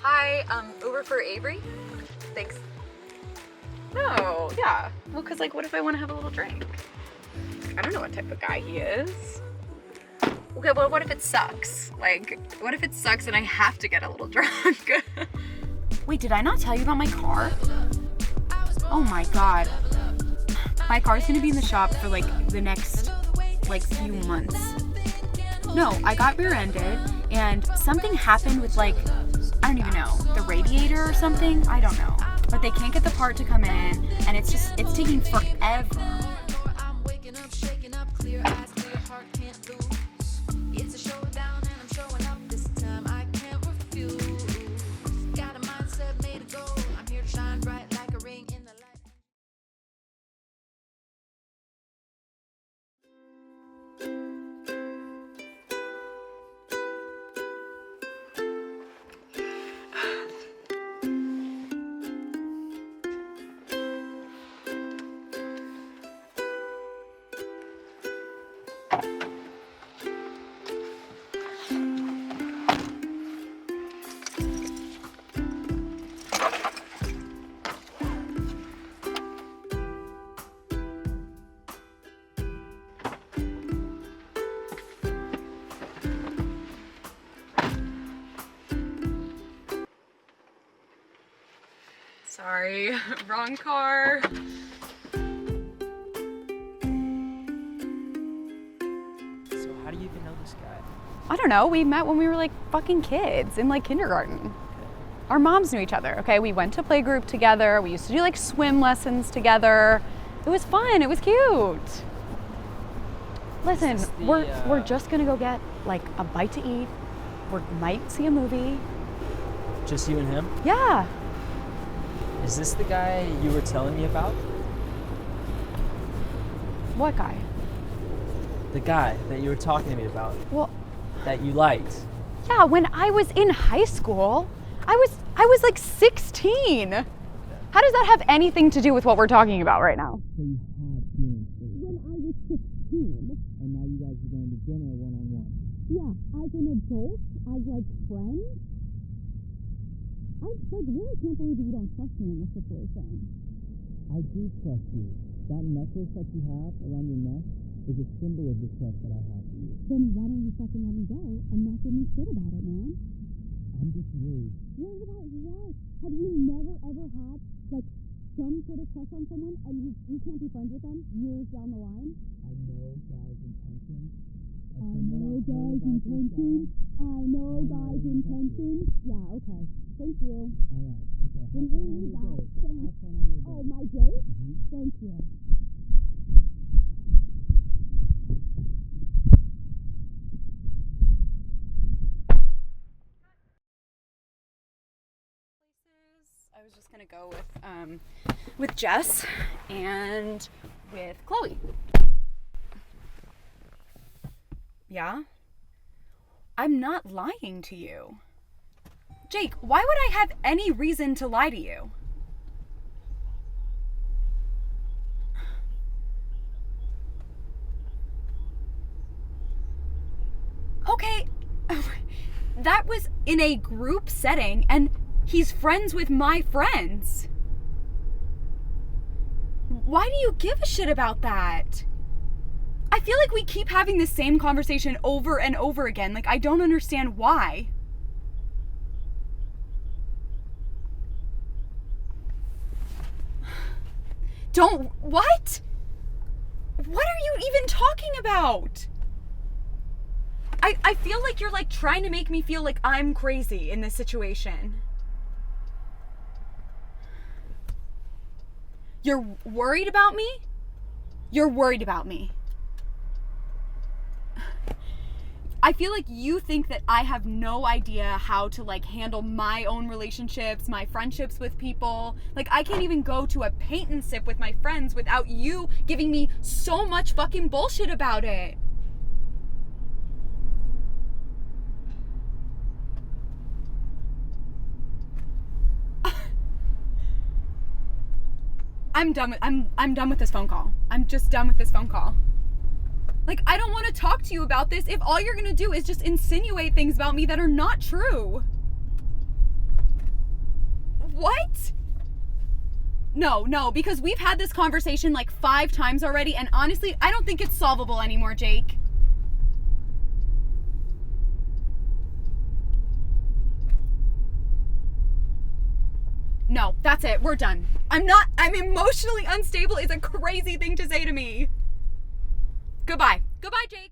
Hi, Uber for Avery? Thanks. No, yeah. Well, cause like, what if I want to have a little drink? I don't know what type of guy he is. Okay, well, what if it sucks? Like, what if it sucks and I have to get a little drunk? Wait, did I not tell you about my car? Oh my god. My car's gonna be in the shop for like the next few months. No, I got rear-ended and something happened with like, I don't even know, the radiator or something? I don't know. But they can't get the part to come in and it's taking forever. Sorry, wrong car. So how do you even know this guy? I don't know, we met when we were like fucking kids in like kindergarten. Our moms knew each other, okay? We went to playgroup together, we used to do like swim lessons together. It was fun, it was cute. Listen, we're just gonna go get like a bite to eat. We might see a movie. Just you and him? Yeah. Is this the guy you were telling me about? What guy? The guy that you were talking to me about. Well, that you liked. yeah, when I was in high school, I was like 16. How does that have anything to do with what we're talking about right now? So you had feelings for him. When I was 16. And now you guys are going to dinner one-on-one. Yeah, as an adult, as like friends. I like really can't believe that you don't trust me in this situation. I do trust you. That necklace that you have around your neck is a symbol of the trust that I have for you. Then why don't you fucking let me go and not give me shit about it, man? I'm just worried. Worried about what? Have you never ever had like some sort of crush on someone and you can't be friends with them years down the line? I know guys' intentions. I know guys' intentions. Yeah, okay. Thank you. Alright, okay. Didn't really need that. Thanks. Have fun on your date. Oh, my date? Mm-hmm. Thank you. I was just gonna go with Jess and with Chloe. Yeah? I'm not lying to you. Jake, why would I have any reason to lie to you? Okay, that was in a group setting and he's friends with my friends. Why do you give a shit about that? I feel like we keep having the same conversation over and over again. Like, I don't understand why. What? What are you even talking about? I feel like you're like trying to make me feel like I'm crazy in this situation. You're worried about me? You're worried about me. I feel like you think that I have no idea how to like handle my own relationships, my friendships with people. Like I can't even go to a paint and sip with my friends without you giving me so much fucking bullshit about it. I'm done with this phone call. I'm just done with this phone call. Like, I don't want to talk to you about this if all you're gonna do is just insinuate things about me that are not true. What? No, because we've had this conversation like 5 times already, and honestly, I don't think it's solvable anymore, Jake. No, that's it. We're done. I'm emotionally unstable is a crazy thing to say to me. Goodbye. Goodbye, Jake.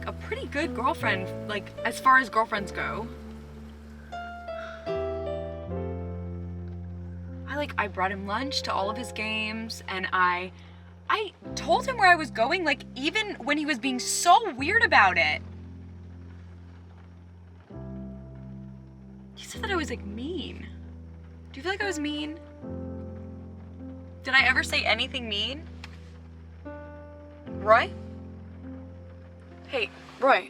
A pretty good girlfriend, like as far as girlfriends go. I brought him lunch to all of his games, and I told him where I was going, like even when he was being so weird about it. He said that I was like mean. Do you feel like I was mean? Did I ever say anything mean? Roy? Hey, Roy.